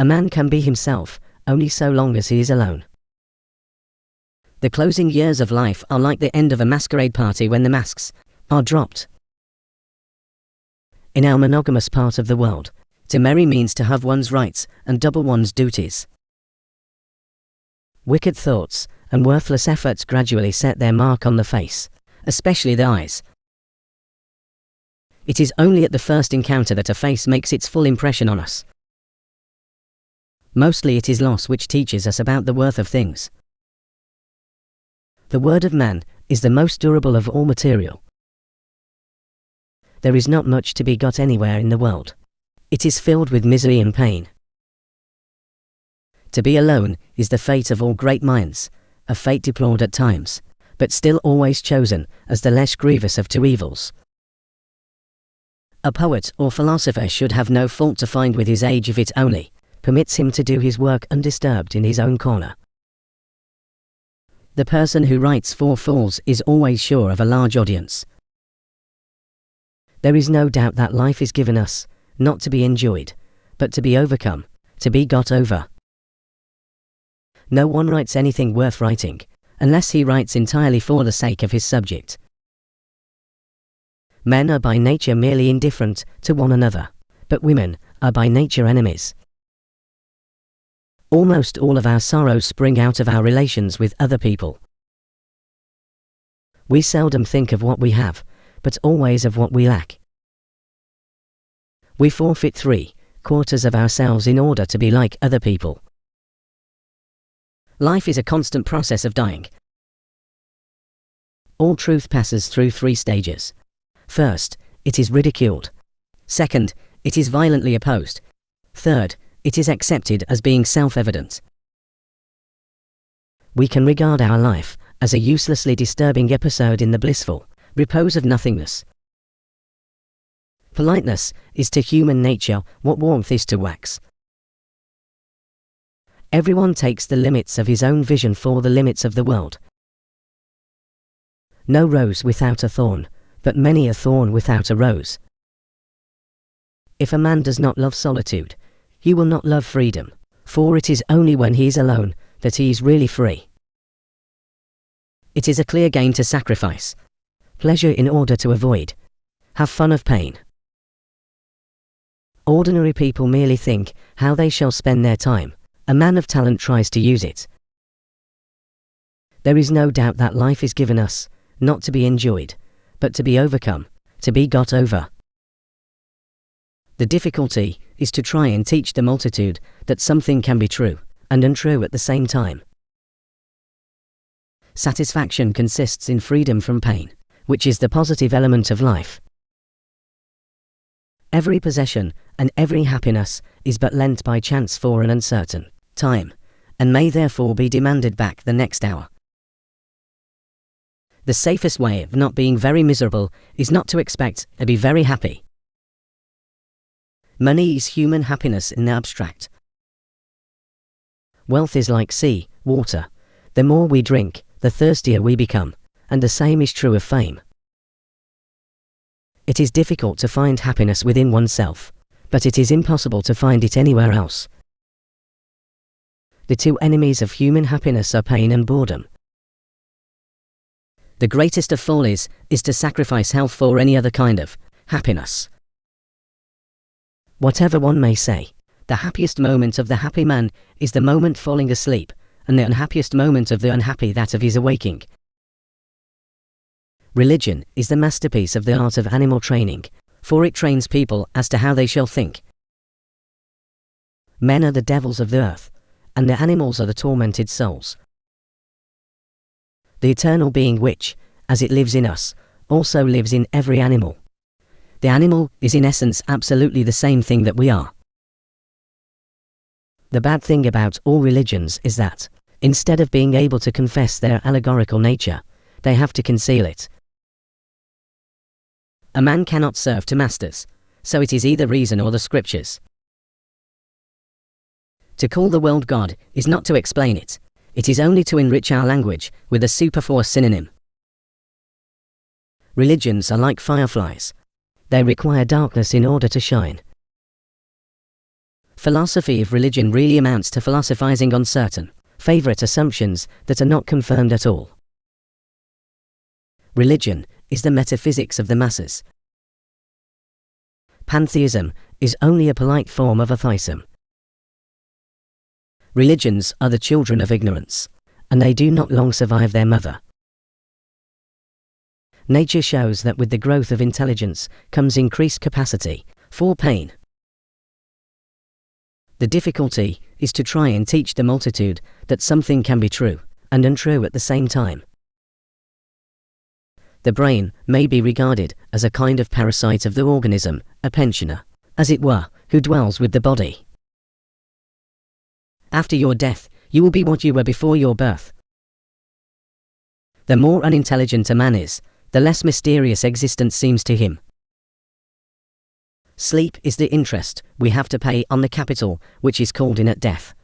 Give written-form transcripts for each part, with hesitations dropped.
A man can be himself, only so long as he is alone. The closing years of life are like the end of a masquerade party when the masks are dropped. In our monogamous part of the world, to marry means to have one's rights and double one's duties. Wicked thoughts and worthless efforts gradually set their mark on the face, especially the eyes. It is only at the first encounter that a face makes its full impression on us. Mostly it is loss which teaches us about the worth of things. The word of man is the most durable of all material. There is not much to be got anywhere in the world. It is filled with misery and pain. To be alone is the fate of all great minds, a fate deplored at times, but still always chosen as the less grievous of two evils. A poet or philosopher should have no fault to find with his age if it only permits him to do his work undisturbed in his own corner. The person who writes for fools is always sure of a large audience. There is no doubt that life is given us, not to be enjoyed, but to be overcome, to be got over. No one writes anything worth writing, unless he writes entirely for the sake of his subject. Men are by nature merely indifferent to one another, but women are by nature enemies. Almost all of our sorrows spring out of our relations with other people. We seldom think of what we have, but always of what we lack. We forfeit 3/4 of ourselves in order to be like other people. Life is a constant process of dying. All truth passes through 3 stages. First, it is ridiculed. Second, it is violently opposed. Third, it is accepted as being self-evident. We can regard our life as a uselessly disturbing episode in the blissful repose of nothingness. Politeness is to human nature what warmth is to wax. Everyone takes the limits of his own vision for the limits of the world. No rose without a thorn, but many a thorn without a rose. If a man does not love solitude, he will not love freedom, for it is only when he is alone that he is really free. It is a clear gain to sacrifice pleasure in order to avoid have fun of pain. Ordinary people merely think how they shall spend their time. A man of talent tries to use it. There is no doubt that life is given us, not to be enjoyed, but to be overcome, to be got over. The difficulty is to try and teach the multitude that something can be true and untrue at the same time. Satisfaction consists in freedom from pain, which is the positive element of life. Every possession and every happiness is but lent by chance for an uncertain time, and may therefore be demanded back the next hour. The safest way of not being very miserable is not to expect to be very happy. Money is human happiness in the abstract. Wealth is like sea, water. The more we drink, the thirstier we become, and the same is true of fame. It is difficult to find happiness within oneself, but it is impossible to find it anywhere else. The 2 enemies of human happiness are pain and boredom. The greatest of follies is to sacrifice health for any other kind of happiness. Whatever one may say, the happiest moment of the happy man is the moment falling asleep, and the unhappiest moment of the unhappy that of his awaking. Religion is the masterpiece of the art of animal training, for it trains people as to how they shall think. Men are the devils of the earth, and the animals are the tormented souls. The eternal being which, as it lives in us, also lives in every animal. The animal is in essence absolutely the same thing that we are. The bad thing about all religions is that, instead of being able to confess their allegorical nature, they have to conceal it. A man cannot serve 2 masters, so it is either reason or the scriptures. To call the world God is not to explain it, it is only to enrich our language with a superfluous synonym. Religions are like fireflies. They require darkness in order to shine. Philosophy of religion really amounts to philosophizing on certain favorite assumptions that are not confirmed at all. Religion is the metaphysics of the masses. Pantheism is only a polite form of atheism. Religions are the children of ignorance, and they do not long survive their mother. Nature shows that with the growth of intelligence comes increased capacity for pain. The difficulty is to try and teach the multitude that something can be true and untrue at the same time. The brain may be regarded as a kind of parasite of the organism, a pensioner, as it were, who dwells with the body. After your death, you will be what you were before your birth. The more unintelligent a man is, the less mysterious existence seems to him. Sleep is the interest we have to pay on the capital which is called in at death.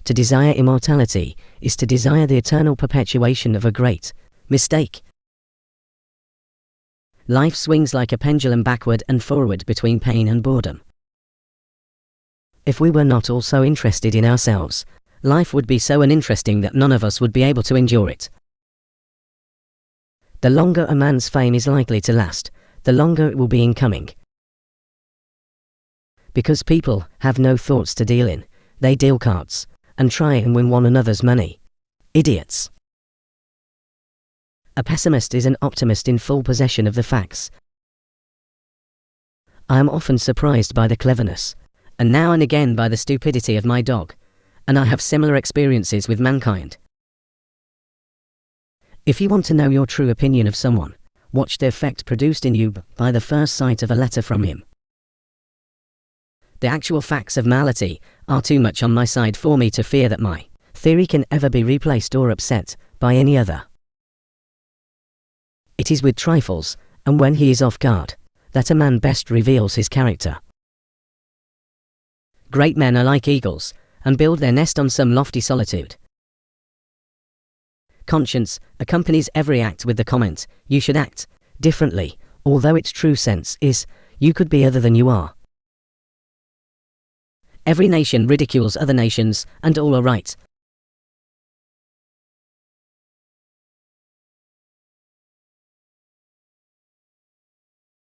To desire immortality is to desire the eternal perpetuation of a great mistake. Life swings like a pendulum backward and forward between pain and boredom. If we were not all so interested in ourselves, life would be so uninteresting that none of us would be able to endure it. The longer a man's fame is likely to last, the longer it will be in coming. Because people have no thoughts to deal in, they deal cards, and try and win one another's money. Idiots. A pessimist is an optimist in full possession of the facts. I am often surprised by the cleverness, and now and again by the stupidity of my dog, and I have similar experiences with mankind. If you want to know your true opinion of someone, watch the effect produced in you by the first sight of a letter from him. The actual facts of malady are too much on my side for me to fear that my theory can ever be replaced or upset by any other. It is with trifles, and when he is off guard, that a man best reveals his character. Great men are like eagles, and build their nest on some lofty solitude. Conscience accompanies every act with the comment, you should act differently, although its true sense is, you could be other than you are. Every nation ridicules other nations, and all are right,